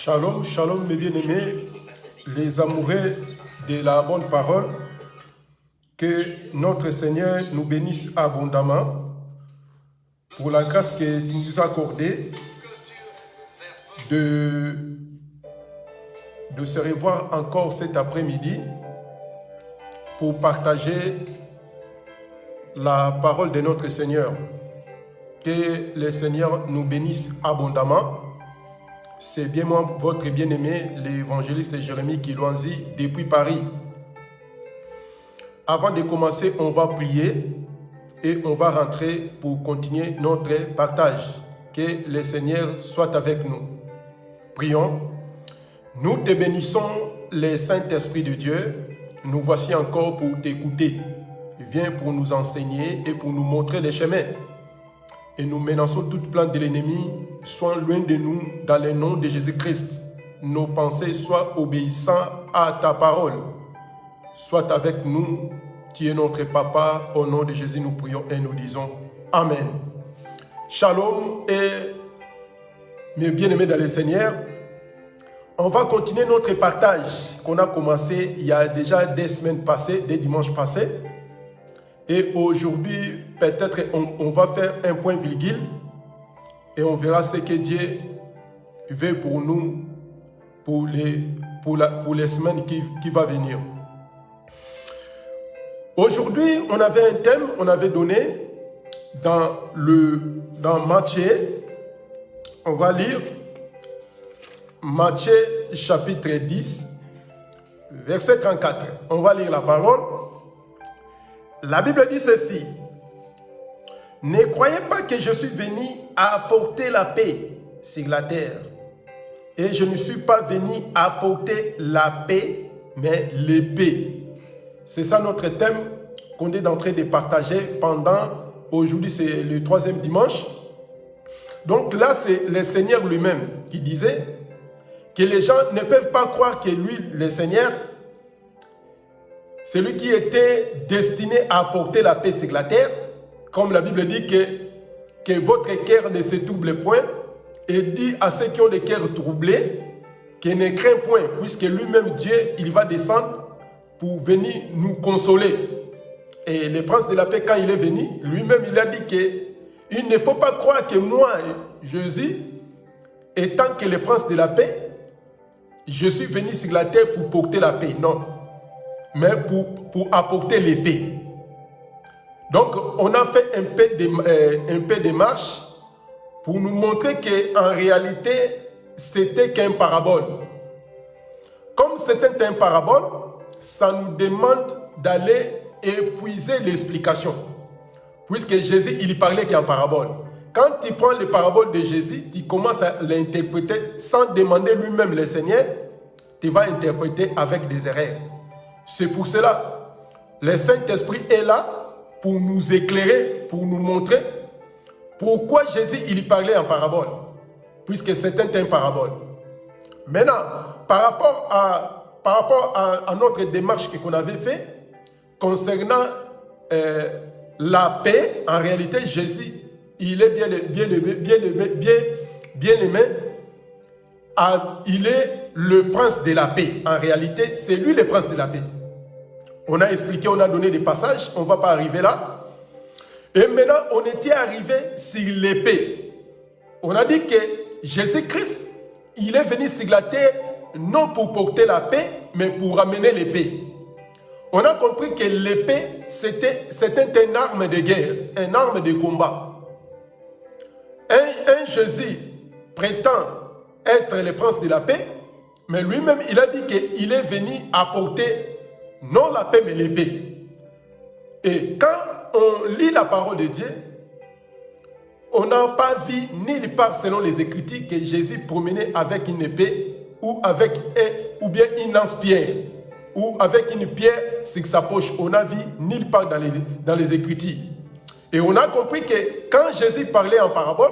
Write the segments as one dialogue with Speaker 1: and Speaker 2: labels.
Speaker 1: Shalom, shalom mes bien-aimés, les amoureux de la bonne parole. Que notre Seigneur nous bénisse abondamment pour la grâce qu'il nous a accordée de se revoir encore cet après-midi pour partager la parole de notre Seigneur. Que le Seigneur nous bénisse abondamment. C'est bien moi, votre bien-aimé, l'évangéliste Jérémie Kilouanzi, depuis Paris. Avant de commencer, on va prier et on va rentrer pour continuer notre partage. Que le Seigneur soit avec nous. Prions. Nous te bénissons, le Saint-Esprit de Dieu. Nous voici encore pour t'écouter. Viens pour nous enseigner et pour nous montrer les chemins. Et nous menaçons toute plante de l'ennemi, sois loin de nous dans le nom de Jésus-Christ. Nos pensées soient obéissantes à ta parole. Sois avec nous, tu es notre Papa. Au nom de Jésus, nous prions et nous disons Amen. Shalom et mes bien-aimés dans le Seigneur. On va continuer notre partage qu'on a commencé il y a déjà des semaines passées, des dimanches passés. Et aujourd'hui, peut-être on va faire un point virgule et on verra ce que Dieu veut pour nous pour les semaines qui vont venir. Aujourd'hui, on avait un thème, on avait donné dans Matthieu. On va lire Matthieu chapitre 10, verset 34. On va lire la parole. La Bible dit ceci. Ne croyez pas que je suis venu à apporter la paix sur la terre. Et je ne suis pas venu à apporter la paix, mais l'épée. C'est ça notre thème qu'on est en train de partager pendant, aujourd'hui c'est le 3e dimanche. Donc là c'est le Seigneur lui-même qui disait que les gens ne peuvent pas croire que lui, le Seigneur, celui qui était destiné à apporter la paix sur la terre, comme la Bible dit que votre cœur ne se trouble point, et dit à ceux qui ont des cœurs troublés, qu'ils ne craignent point, puisque lui-même Dieu, il va descendre pour venir nous consoler. Et le prince de la paix, quand il est venu, lui-même il a dit qu'il ne faut pas croire que moi, Jésus, étant que le prince de la paix, je suis venu sur la terre pour porter la paix. Non. Mais pour apporter l'épée. Donc, on a fait un peu de marche pour nous montrer qu'en réalité, c'était qu'un parabole. Comme c'était un parabole, ça nous demande d'aller épuiser l'explication. Puisque Jésus, il parlait qu'en parabole. Quand tu prends les paraboles de Jésus, tu commences à l'interpréter sans demander lui-même le Seigneur, tu vas interpréter avec des erreurs. C'est pour cela, le Saint-Esprit est là pour nous éclairer, pour nous montrer pourquoi Jésus il parlait en parabole, puisque c'était un parabole. Maintenant, par rapport à notre démarche qu'on avait fait, concernant la paix, en réalité, Jésus, il est bien aimé, il est le prince de la paix. En réalité, c'est lui le prince de la paix. On a expliqué, on a donné des passages, on ne va pas arriver là. Et maintenant, on était arrivé sur l'épée. On a dit que Jésus-Christ, il est venu sur la terre non pour porter la paix, mais pour ramener l'épée. On a compris que l'épée, c'était une arme de guerre, une arme de combat. Un Jésus prétend être le prince de la paix, mais lui-même, il a dit qu'il est venu apporter non la paix, mais l'épée. Et quand on lit la parole de Dieu, on n'a pas vu nulle part selon les Écritures que Jésus promenait avec une épée ou bien une lance-pierre ou avec une pierre sur sa poche. On a vu nulle part dans les Écritures. Et on a compris que quand Jésus parlait en parabole,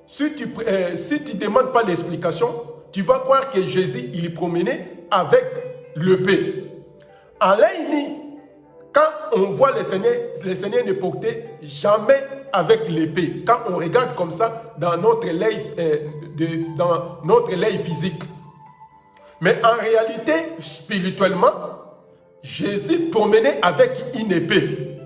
Speaker 1: si tu ne demandes pas l'explication, tu vas croire que Jésus il promenait avec l'épée. En l'ennemi, quand on voit le Seigneur ne portait jamais avec l'épée. Quand on regarde comme ça dans notre l'œil physique, Mais en réalité, spirituellement, Jésus promenait avec une épée.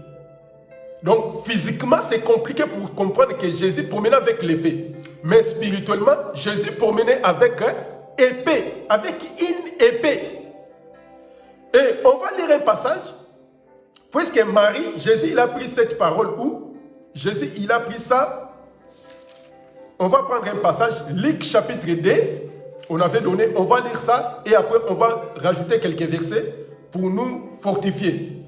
Speaker 1: Donc, physiquement, c'est compliqué pour comprendre que Jésus promenait avec l'épée. Mais spirituellement, Jésus promenait avec épée, avec une épée. Et on va lire un passage, puisque Marie, Jésus, il a pris cette parole où Jésus, il a pris ça. On va prendre un passage, Luc chapitre 2, on avait donné, on va lire ça, et après on va rajouter quelques versets pour nous fortifier.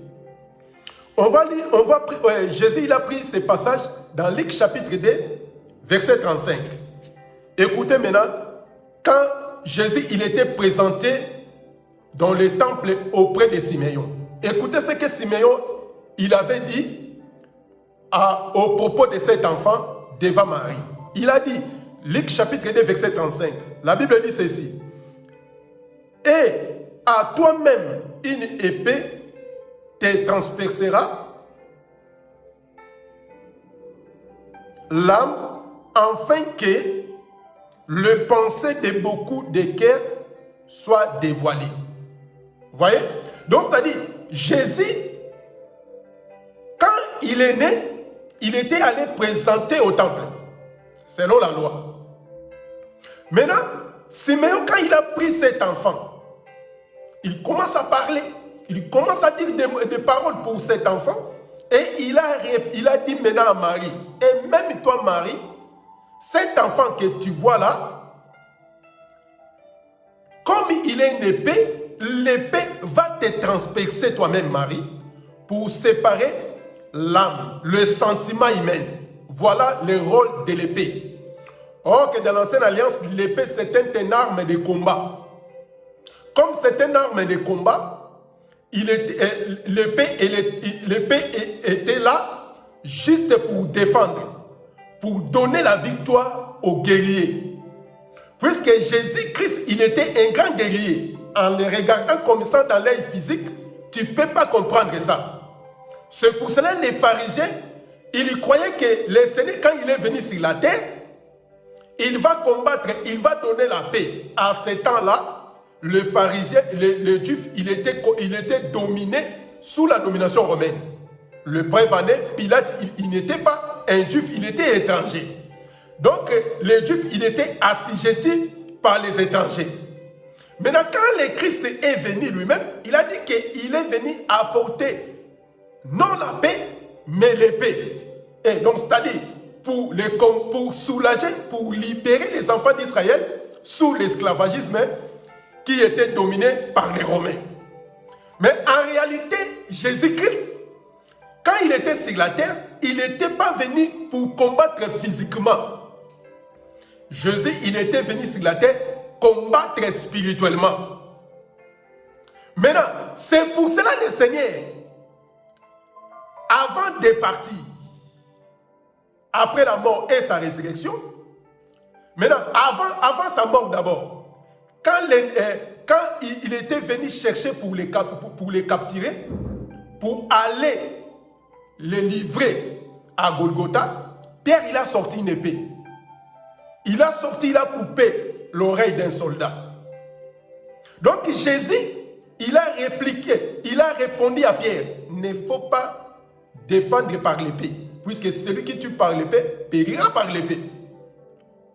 Speaker 1: On va lire, Jésus, il a pris ces passages dans Luc chapitre 2, verset 35. Écoutez maintenant, quand Jésus, il était présenté dans le temple auprès de Siméon. Écoutez ce que Siméon, il avait dit au propos de cet enfant devant Marie. Il a dit, Luc chapitre 2, verset 35, la Bible dit ceci. Et à toi-même une épée te transpercera l'âme, afin que le pensée de beaucoup de cœurs soit dévoilé. Vous voyez? Donc, c'est-à-dire, Jésus, quand il est né, il était allé présenter au temple, selon la loi. Maintenant, Siméon, quand il a pris cet enfant, il commence à parler, il commence à dire des paroles pour cet enfant, et il a dit maintenant à Marie, et même toi Marie, cet enfant que tu vois là, comme il est une épée, l'épée va te transpercer toi-même Marie, pour séparer l'âme, le sentiment humain. Voilà le rôle de l'épée. Or que dans l'ancienne alliance, l'épée c'était une arme de combat. Comme c'est une arme de combat, l'épée était là juste pour défendre, pour donner la victoire aux guerriers. Puisque Jésus-Christ, il était un grand guerrier. En le regardant comme ça dans l'œil physique, tu ne peux pas comprendre ça. C'est pour cela que les pharisiens, ils croyaient que le Seigneur, quand il est venu sur la terre, il va combattre, il va donner la paix. À ce temps-là, le pharisien, le juif, il était dominé sous la domination romaine. Le prévané, Pilate, il n'était pas un juif, il était étranger. Donc, les juifs, il était assujetti par les étrangers. Maintenant, quand le Christ est venu lui-même, il a dit qu'il est venu apporter non la paix, mais l'épée. Et donc, c'est-à-dire, pour soulager, pour libérer les enfants d'Israël sous l'esclavagisme qui était dominé par les Romains. Mais en réalité, Jésus-Christ, quand il était sur la terre, il n'était pas venu pour combattre physiquement. Jésus, il était venu sur la terre combattre spirituellement. Maintenant, c'est pour cela le Seigneur, avant de partir, après la mort et sa résurrection, maintenant, avant sa mort d'abord, quand il était venu chercher pour les capturer, pour aller les livrer à Golgotha, Pierre, il a sorti une épée. Il a coupé l'oreille d'un soldat. Donc Jésus, il a répliqué, il a répondu à Pierre, il ne faut pas défendre par l'épée, puisque celui qui tue par l'épée périra par l'épée.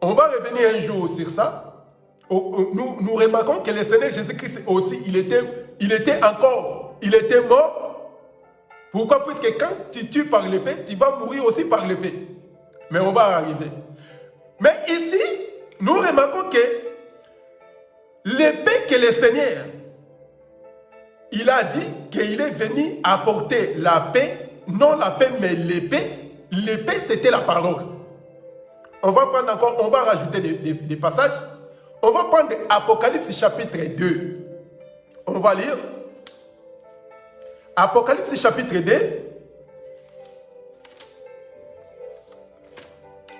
Speaker 1: On va revenir un jour sur ça. Nous remarquons que le Seigneur Jésus-Christ aussi, il était mort. Pourquoi? Puisque quand tu tues par l'épée, tu vas mourir aussi par l'épée. Mais on va arriver. Mais ici, nous remarquons que l'épée que le Seigneur, il a dit qu'il est venu apporter la paix, non la paix, mais l'épée. L'épée, c'était la parole. On va prendre encore, on va rajouter des passages. On va prendre Apocalypse chapitre 2. On va lire. Apocalypse chapitre 2.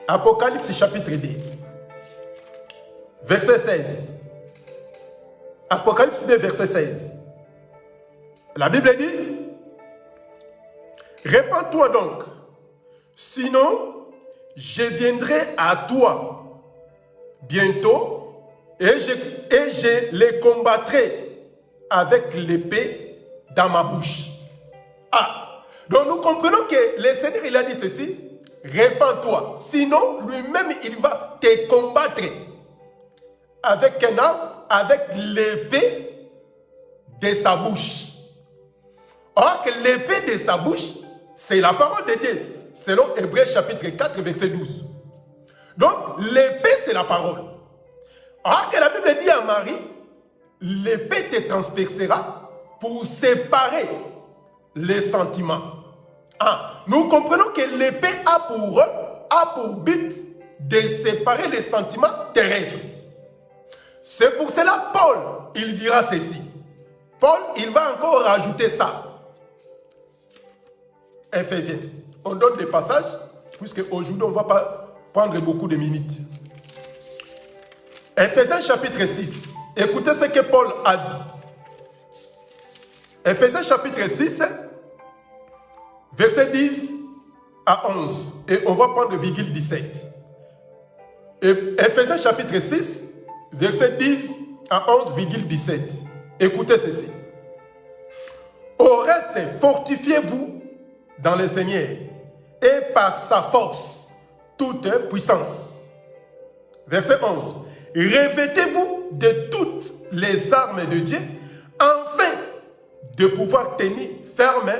Speaker 1: Apocalypse chapitre 2. Verset 16. Apocalypse 2, verset 16. La Bible dit, répands-toi donc, sinon je viendrai à toi bientôt et je les combattrai avec l'épée dans ma bouche. Ah, donc nous comprenons que le Seigneur, il a dit ceci, répands-toi, sinon lui-même, il va te combattre avec un arme, avec l'épée de sa bouche. Or que l'épée de sa bouche, c'est la parole de Dieu, selon Hébreux chapitre 4, verset 12. Donc, l'épée, c'est la parole. Or que la Bible dit à Marie, l'épée te transpercera pour séparer les sentiments. Ah, nous comprenons que l'épée a pour but de séparer les sentiments terrestres. C'est pour cela Paul, il dira ceci. Paul, il va encore rajouter ça. Éphésiens. On donne des passages, puisque aujourd'hui, on ne va pas prendre beaucoup de minutes. Éphésiens chapitre 6. Écoutez ce que Paul a dit. Éphésiens chapitre 6, verset 10 à 11. Et on va prendre virgule 17. Et Éphésiens chapitre 6, verset 10 à 11, virgule 17. Écoutez ceci. Au reste, fortifiez-vous dans le Seigneur et par sa force, toute puissance. Verset 11. Revêtez-vous de toutes les armes de Dieu afin de pouvoir tenir ferme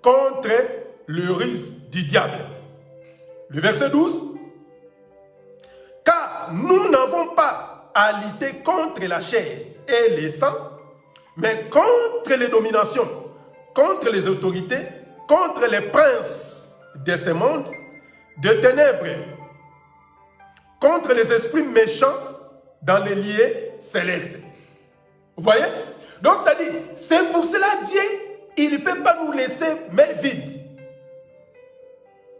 Speaker 1: contre le ruse du diable. Le verset 12. Car nous n'avons pas à lutter contre la chair et les sangs, mais contre les dominations, contre les autorités, contre les princes de ce monde, de ténèbres, contre les esprits méchants dans les lieux célestes. Vous voyez? Donc, c'est-à-dire, c'est pour cela Dieu, il ne peut pas nous laisser main vide.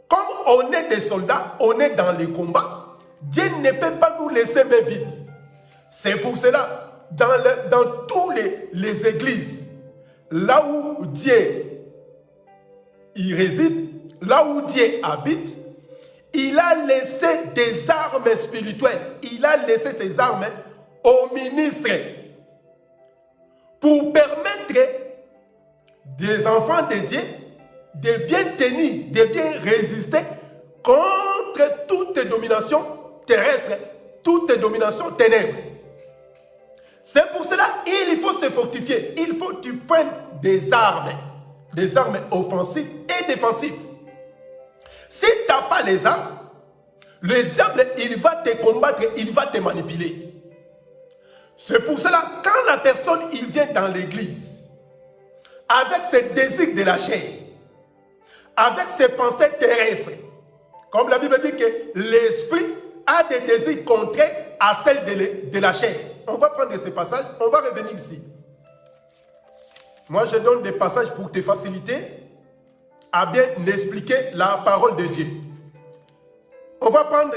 Speaker 1: Comme on est des soldats, on est dans les combats, Dieu ne peut pas nous laisser main vide. C'est pour cela, dans toutes les églises, là où Dieu il réside, là où Dieu habite, il a laissé des armes spirituelles. Il a laissé ces armes aux ministres pour permettre des enfants de Dieu de bien tenir, de bien résister contre toute domination terrestre, toute domination ténèbres. C'est pour cela qu'il faut se fortifier. Il faut que tu prennes des armes offensives et défensives. Si tu n'as pas les armes, le diable, il va te combattre, il va te manipuler. C'est pour cela, quand la personne, il vient dans l'église, avec ses désirs de la chair, avec ses pensées terrestres, comme la Bible dit que l'esprit a des désirs contraires à celles de la chair. On va prendre ces passages, on va revenir ici. Moi, je donne des passages pour te faciliter à bien expliquer la parole de Dieu. On va prendre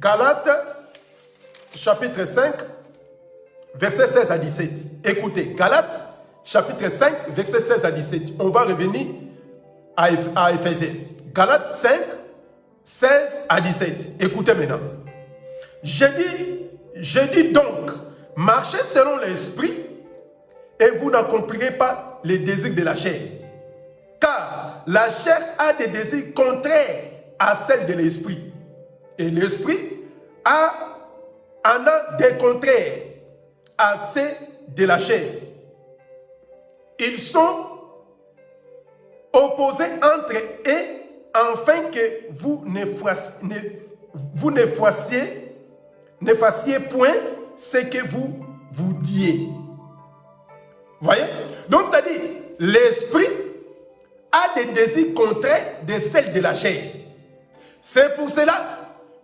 Speaker 1: Galates, chapitre 5, versets 16 à 17. Écoutez, Galates, chapitre 5, versets 16 à 17. On va revenir à Éphésiens. Galates 5, 16 à 17. Écoutez maintenant. Je dis donc, marchez selon l'esprit et vous n'accomplirez pas les désirs de la chair. Car la chair a des désirs contraires à celles de l'esprit. Et l'esprit en a des contraires à ceux de la chair. Ils sont opposés entre eux afin que vous ne fassiez point ce que vous diez. Voyez? Donc, c'est-à-dire, l'esprit a des désirs contraires de celles de la chair. C'est pour cela,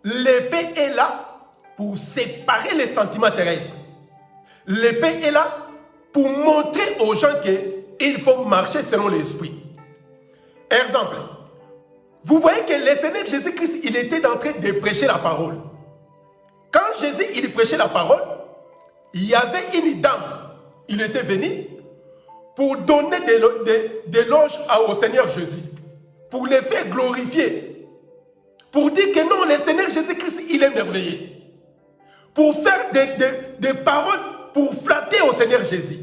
Speaker 1: l'épée est là pour séparer les sentiments terrestres. L'épée est là pour montrer aux gens qu'il faut marcher selon l'esprit. Exemple, vous voyez que le Seigneur Jésus-Christ, il était en train de prêcher la parole. Quand Jésus, il prêchait la parole, il y avait une dame, il était venu pour donner des éloges au Seigneur Jésus, pour le faire glorifier, pour dire que non, le Seigneur Jésus-Christ, il est merveilleux, pour faire des paroles pour flatter au Seigneur Jésus.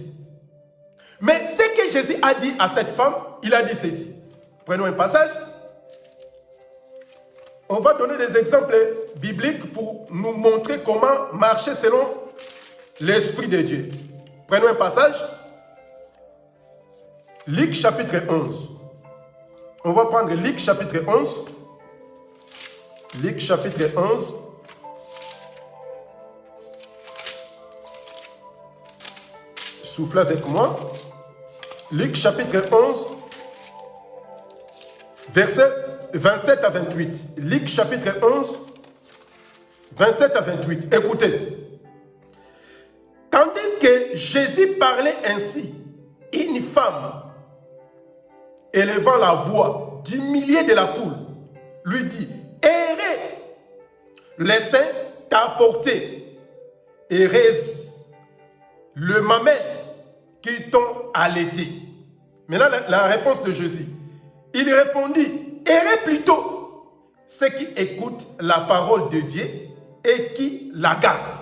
Speaker 1: Mais ce que Jésus a dit à cette femme, il a dit ceci. Prenons un passage. On va donner des exemples bibliques pour nous montrer comment marcher selon l'Esprit de Dieu. Prenons un passage. Luc chapitre 11. On va prendre Luc chapitre 11. Luc chapitre 11. Soufflez avec moi. Luc chapitre 11, versets 27 à 28. Luc chapitre 11, 27 à 28. Écoutez. Tandis que Jésus parlait ainsi, une femme, élevant la voix du milieu de la foule, lui dit, errez, les saints t'a apporté, errez le mamelle qui t'ont allaité. Maintenant, la réponse de Jésus. Il répondit, errez plutôt ceux qui écoutent la parole de Dieu et qui la gardent.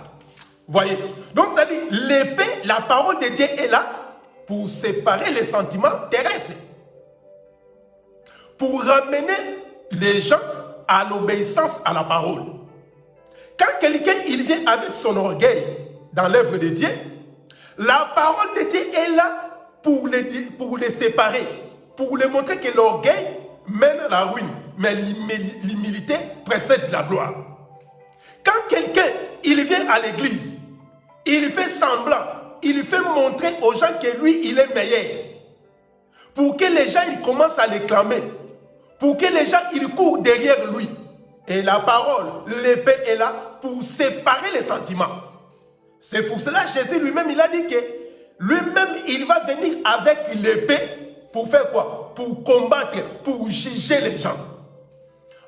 Speaker 1: Voyez. Donc, c'est-à-dire, l'épée, la parole de Dieu est là pour séparer les sentiments terrestres. Pour ramener les gens à l'obéissance à la parole. Quand quelqu'un il vient avec son orgueil dans l'œuvre de Dieu, la parole de Dieu est là pour les séparer, pour les montrer que l'orgueil mène à la ruine, mais l'humilité précède la gloire. Quand quelqu'un il vient à l'église, il fait semblant, il fait montrer aux gens que lui il est meilleur, pour que les gens ils commencent à l'acclamer, pour que les gens ils courent derrière lui. Et la parole, l'épée est là pour séparer les sentiments. C'est pour cela que Jésus lui-même, il a dit que lui-même, il va venir avec l'épée pour faire quoi? Pour combattre, pour juger les gens.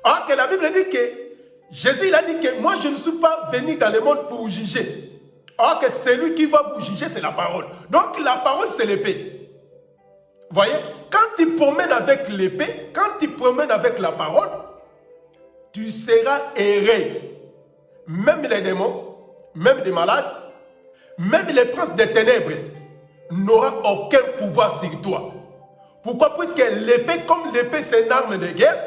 Speaker 1: Alors que la Bible dit que Jésus, il a dit que moi, je ne suis pas venu dans le monde pour juger. Alors que celui qui va vous juger, c'est la parole. Donc la parole, c'est l'épée. Vous voyez? Quand tu promènes avec l'épée, quand tu promènes avec la parole, tu seras erré. Même les démons, même les malades, même les princes des ténèbres n'auront aucun pouvoir sur toi. Pourquoi? Puisque l'épée, comme l'épée c'est une arme de guerre,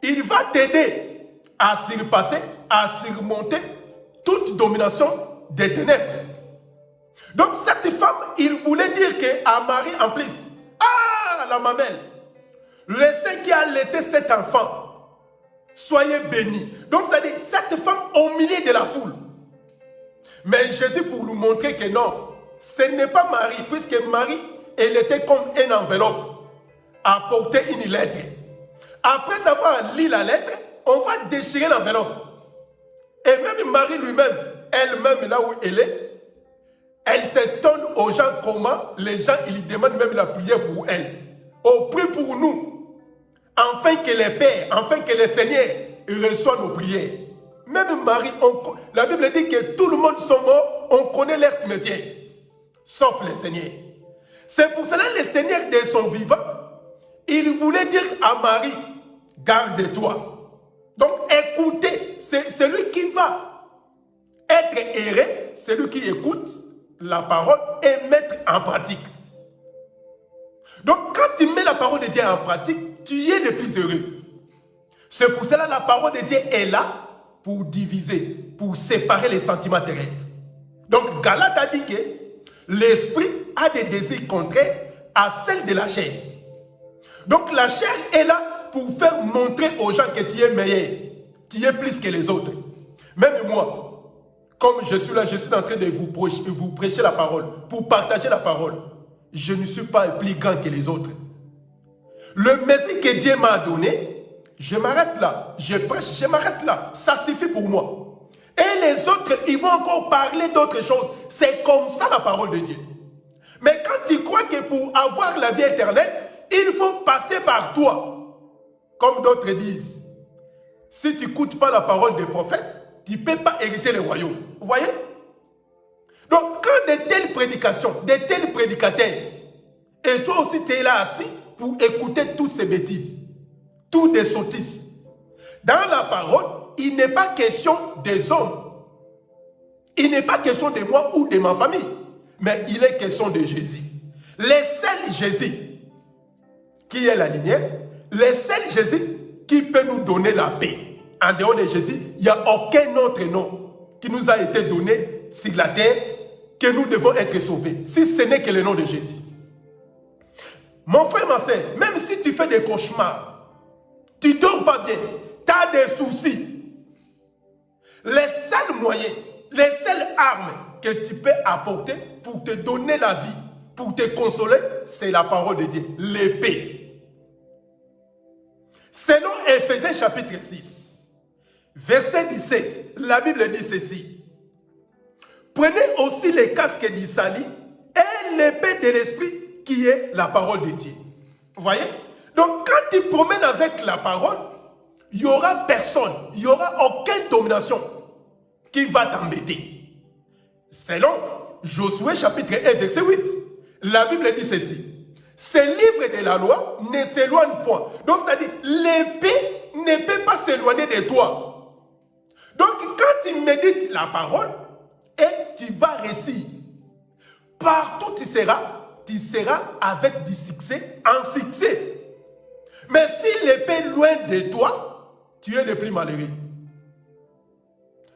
Speaker 1: il va t'aider à surpasser, à surmonter toute domination des ténèbres. Donc cette femme, il voulait dire qu'à Marie en plus, ah la mamelle, le Saint qui a allaité cet enfant, soyez bénis. Donc c'est-à-dire cette femme au milieu de la foule. Mais Jésus pour nous montrer que non, ce n'est pas Marie, puisque Marie, elle était comme une enveloppe, à porter une lettre. Après avoir lu la lettre, on va déchirer l'enveloppe. Et même Marie lui-même, elle-même là où elle est, elle s'étonne aux gens comment les gens, ils demandent même la prière pour elle. On prie pour nous, afin que les pères, afin que les seigneurs reçoivent nos prières. Même Marie, la Bible dit que tout le monde sont morts, on connaît leur cimetière, sauf les seigneurs. C'est pour cela que les seigneurs de son vivant, il voulait dire à Marie, garde-toi. Donc écoutez, c'est celui qui va être erré, celui qui écoute la parole et mettre en pratique. Donc quand tu mets la parole de Dieu en pratique, tu es le plus heureux. C'est pour cela que la parole de Dieu est là pour diviser, pour séparer les sentiments terrestres. Donc Galate a dit que l'esprit a des désirs contraires à celle de la chair. Donc la chair est là pour faire montrer aux gens que tu es meilleur, tu es plus que les autres. Même moi, comme je suis là, je suis en train de vous prêcher la parole, pour partager la parole. Je ne suis pas plus grand que les autres. Le message que Dieu m'a donné, je m'arrête là, je prêche, je m'arrête là. Ça suffit pour moi. Et les autres, ils vont encore parler d'autres choses. C'est comme ça la parole de Dieu. Mais quand tu crois que pour avoir la vie éternelle, il faut passer par toi. Comme d'autres disent, si tu n'écoutes pas la parole des prophètes, tu ne peux pas hériter le royaume. Vous voyez? Donc quand de telles prédications, de tels prédicateurs, et toi aussi tu es là assis pour écouter toutes ces bêtises, toutes des sottises. Dans la parole, il n'est pas question des hommes. Il n'est pas question de moi ou de ma famille, mais il est question de Jésus. Le seul Jésus qui est la lumière, le seul Jésus qui peut nous donner la paix. En dehors de Jésus, il n'y a aucun autre nom qui nous a été donné sur la terre que nous devons être sauvés, si ce n'est que le nom de Jésus. Mon frère, ma soeur, même si tu fais des cauchemars, tu ne dors pas bien, tu as des soucis, les seuls moyens, les seules armes que tu peux apporter pour te donner la vie, pour te consoler, c'est la parole de Dieu, l'épée. Selon Éphésiens chapitre 6, verset 17, la Bible dit ceci. Prenez aussi les casques du salut et l'épée de l'esprit qui est la parole de Dieu. Vous voyez? Donc quand tu promènes avec la parole, il n'y aura personne, il n'y aura aucune domination qui va t'embêter. Selon Josué chapitre 1 verset 8, la Bible dit ceci. Ce livre de la loi ne s'éloigne point. Donc c'est-à-dire l'épée ne peut pas s'éloigner de toi. Donc quand tu médites la parole et tu vas réussir, partout tu seras avec du succès en succès. Mais si l'épée est loin de toi, tu es le plus malheureux.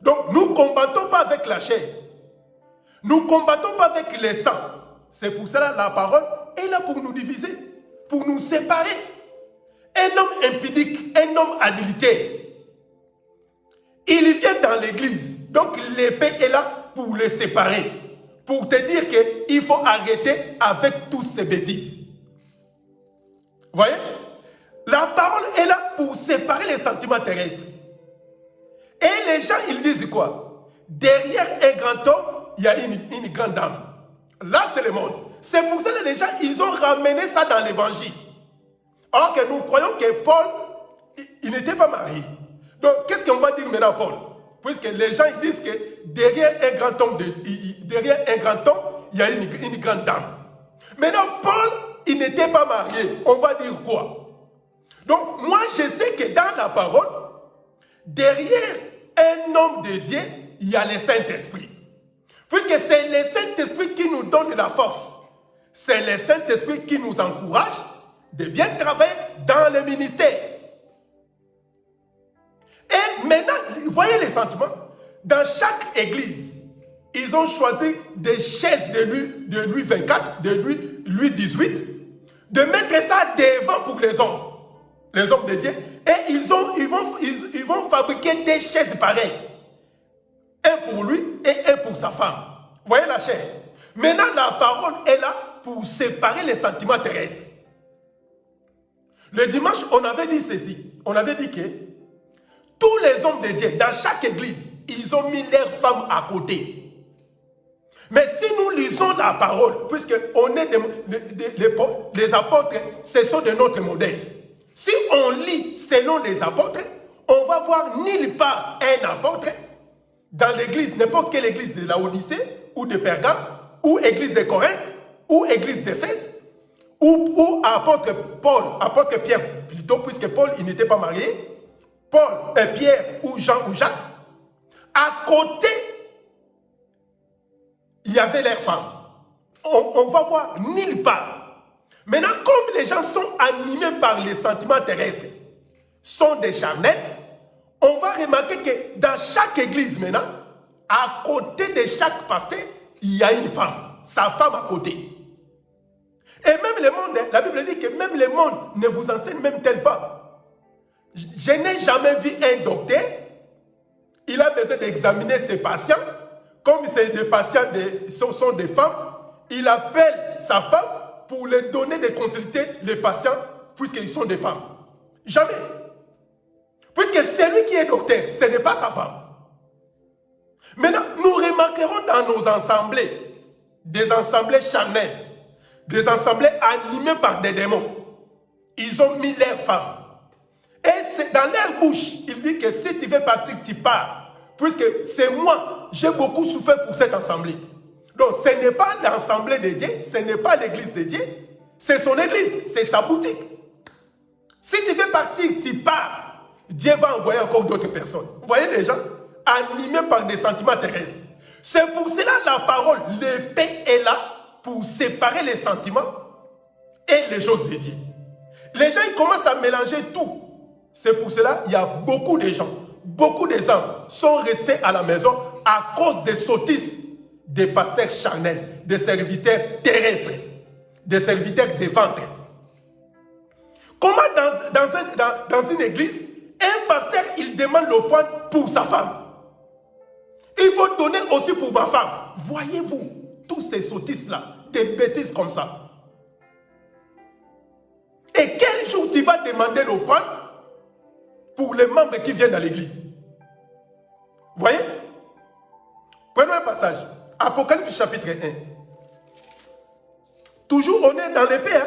Speaker 1: Donc nous ne combattons pas avec la chair. Nous ne combattons pas avec les sangs. C'est pour cela que la parole est là pour nous diviser, pour nous séparer. Un homme impudique, un homme adultère, il vient dans l'église. Donc l'épée est là pour le séparer. Pour te dire qu'il faut arrêter avec toutes ces bêtises. Vous voyez? La parole est là pour séparer les sentiments terrestres. Et les gens, ils disent quoi? Derrière un grand homme, il y a une grande dame. Là, c'est le monde. C'est pour ça que les gens, ils ont ramené ça dans l'évangile. Alors que nous croyons que Paul, il n'était pas marié. Donc, qu'est-ce qu'on va dire maintenant, Paul? Puisque les gens, ils disent que derrière un grand homme, il y a une grande dame. Maintenant, Paul, il n'était pas marié. On va dire quoi? Donc, moi, je sais que dans la parole, derrière un homme de Dieu, il y a le Saint-Esprit. Puisque c'est le Saint-Esprit qui nous donne la force. C'est le Saint-Esprit qui nous encourage de bien travailler dans le ministère. Et maintenant, vous voyez les sentiments? Dans chaque église, ils ont choisi des chaises de Louis 24, de Louis 18, de mettre ça devant pour les hommes de Dieu. Et ils vont fabriquer des chaises pareilles. Un pour lui et un pour sa femme. Vous voyez la chair? Maintenant, la parole est là pour séparer les sentiments terrestres. Le dimanche, on avait dit ceci. On avait dit que tous les hommes de Dieu, dans chaque église, ils ont mis leurs femmes à côté. Mais si nous lisons la parole, puisque on est les apôtres, ce sont de notre modèle. Si on lit selon les apôtres, on va voir nulle part un apôtre dans l'église, n'importe quelle église de la Odyssée, ou de Pergame, ou église de Corinthe, ou église d'Éphèse, ou apôtre Paul, apôtre Pierre plutôt, puisque Paul, il n'était pas marié, Paul, Pierre, ou Jean, ou Jacques, à côté, il y avait leurs femmes. On va voir nulle part. Maintenant, comme les gens sont animés par les sentiments terrestres, sont des charnels, on va remarquer que dans chaque église maintenant, à côté de chaque pasteur, il y a une femme, sa femme à côté. Et même le monde, la Bible dit que même le monde ne vous enseigne même tel pas. Je n'ai jamais vu un docteur, il a besoin d'examiner ses patients, comme c'est des patients, sont des femmes, il appelle sa femme pour lui donner de consulter les patients, puisqu'ils sont des femmes. Jamais. Puisque celui qui est docteur, ce n'est pas sa femme. Maintenant, nous remarquerons dans nos assemblées, des assemblées charnelles, des assemblées animées par des démons. Ils ont mis leurs femmes. Et c'est dans leur bouche, il dit que si tu veux partir, tu pars. Puisque c'est moi, j'ai beaucoup souffert pour cette assemblée. Donc ce n'est pas l'assemblée de Dieu, ce n'est pas l'église de Dieu, c'est son église, c'est sa boutique. Si tu veux partir, tu pars. Dieu va envoyer encore d'autres personnes. Vous voyez les gens animés par des sentiments terrestres. C'est pour cela la parole, l'épée est là pour séparer les sentiments et les choses de Dieu. Les gens ils commencent à mélanger tout. C'est pour cela qu'il y a beaucoup de gens, beaucoup des hommes sont restés à la maison à cause des sottises des pasteurs charnels, des serviteurs terrestres, des serviteurs des ventres. Comment dans une église, un pasteur il demande l'offrande pour sa femme? Il faut donner aussi pour ma femme. Voyez-vous, tous ces sottises-là, des bêtises comme ça. Et quel jour tu vas demander l'offrande pour les membres qui viennent à l'église? Voyez? Prenons un passage. Apocalypse chapitre 1. Toujours on est dans l'épée. Hein?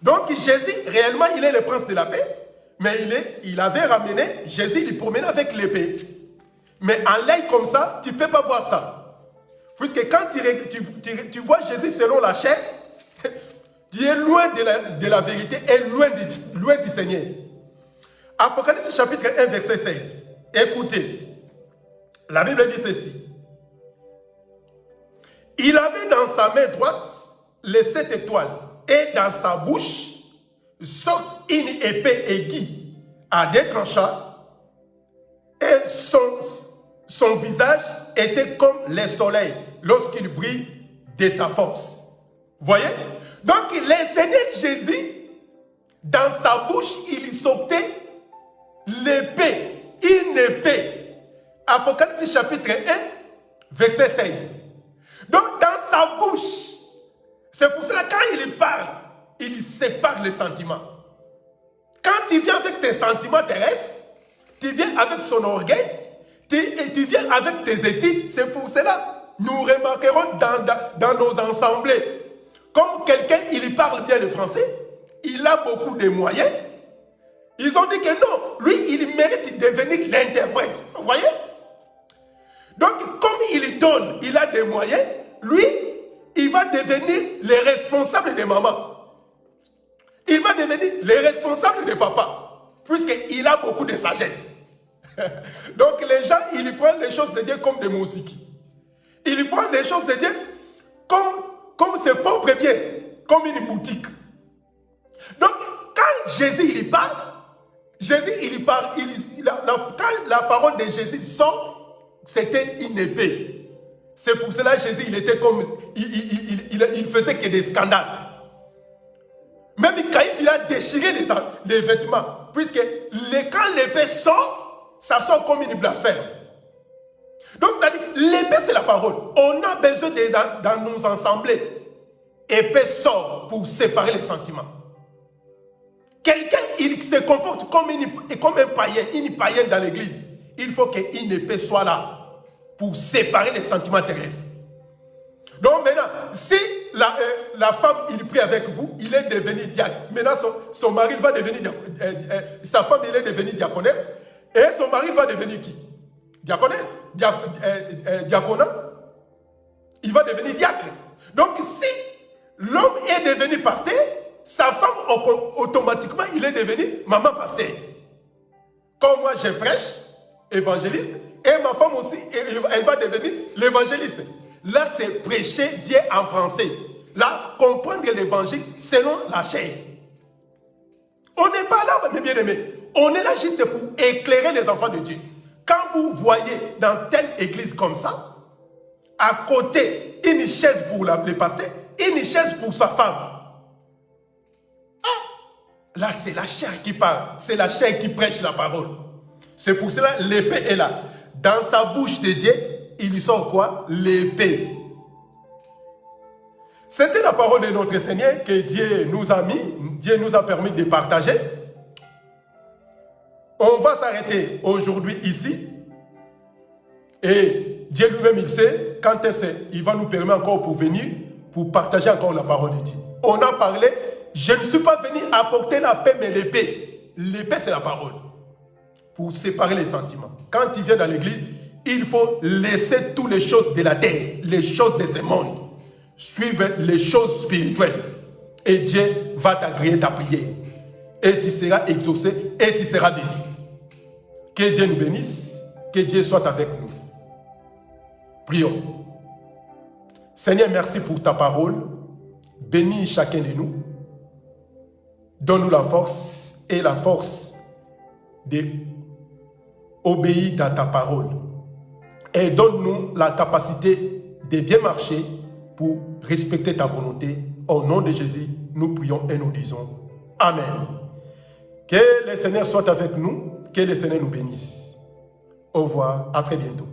Speaker 1: Donc Jésus, réellement, il est le prince de la paix. Mais il avait ramené, Jésus, il promenait avec l'épée. Mais en l'œil comme ça, tu ne peux pas voir ça. Puisque quand tu vois Jésus selon la chair, tu es loin de la vérité et loin du Seigneur. Apocalypse chapitre 1, verset 16. Écoutez, la Bible dit ceci. Il avait dans sa main droite les 7 étoiles et dans sa bouche sorte une épée aiguë à 2 tranchants et son visage était comme le soleil lorsqu'il brille de sa force. Voyez? Donc le Seigneur Jésus, dans sa bouche, il sortait l'épée, une épée. Apocalypse chapitre 1, verset 16. Donc dans sa bouche, c'est pour cela quand il parle, il sépare les sentiments. Quand tu viens avec tes sentiments terrestres, tu viens avec son orgueil, tu viens avec tes études. C'est pour cela nous remarquerons dans nos assemblées, comme quelqu'un, il parle bien le français, il a beaucoup de moyens. Ils ont dit que non, lui, il mérite de devenir l'interprète. Vous voyez? Donc, comme il donne, il a des moyens, lui, il va devenir le responsable des mamans. Il va devenir le responsable des papas, puisqu'il a beaucoup de sagesse. Donc, les gens, ils prennent les choses de Dieu comme des musiques. Ils prennent les choses de Dieu comme ses propres biens, comme une boutique. Donc, quand Jésus, il parle, quand la parole de Jésus sort, c'était une épée. C'est pour cela que Jésus, il était comme, il faisait que des scandales. Même Caïphe, il a déchiré les vêtements. Puisque quand l'épée sort, ça sort comme une blasphème. Donc, c'est-à-dire, l'épée, c'est la parole. On a besoin dans nos assemblées. Épée sort pour séparer les sentiments. Quelqu'un, il se comporte comme un païen, une païenne dans l'église. Il faut qu'une épée soit là pour séparer les sentiments terrestres. Donc maintenant, si la femme, il prie avec vous, il est devenu diacre. Maintenant, son mari va devenir, sa femme, il est devenu diaconesse. Et son mari va devenir qui? Diaconesse? Diaconat? Il va devenir diacre. Donc si l'homme est devenu pasteur, sa femme, automatiquement, il est devenu maman pasteur. Comme moi, je prêche, évangéliste, et ma femme aussi, elle va devenir l'évangéliste. Là, c'est prêcher Dieu en français. Là, comprendre l'évangile selon la chair. On n'est pas là, mes bien-aimés. On est là juste pour éclairer les enfants de Dieu. Quand vous voyez dans telle église comme ça, à côté, une chaise pour le pasteur, une chaise pour sa femme. Là, c'est la chair qui parle. C'est la chair qui prêche la parole. C'est pour cela que l'épée est là. Dans sa bouche de Dieu, il lui sort quoi? L'épée. C'était la parole de notre Seigneur que Dieu nous a mis, Dieu nous a permis de partager. On va s'arrêter aujourd'hui ici. Et Dieu lui-même, il sait quand est-ce qu'il va nous permettre encore pour venir, pour partager encore la parole de Dieu. On a parlé, je ne suis pas venu apporter la paix, mais l'épée. L'épée, c'est la parole. Pour séparer les sentiments. Quand tu viens dans l'église, il faut laisser toutes les choses de la terre, les choses de ce monde. Suivre les choses spirituelles. Et Dieu va t'agréer ta prière. Et tu seras exaucé et tu seras béni. Que Dieu nous bénisse. Que Dieu soit avec nous. Prions. Seigneur, merci pour ta parole. Bénis chacun de nous. Donne-nous la force d'obéir à ta parole. Et donne-nous la capacité de bien marcher pour respecter ta volonté. Au nom de Jésus, nous prions et nous disons Amen. Que le Seigneur soit avec nous, que le Seigneur nous bénisse. Au revoir, à très bientôt.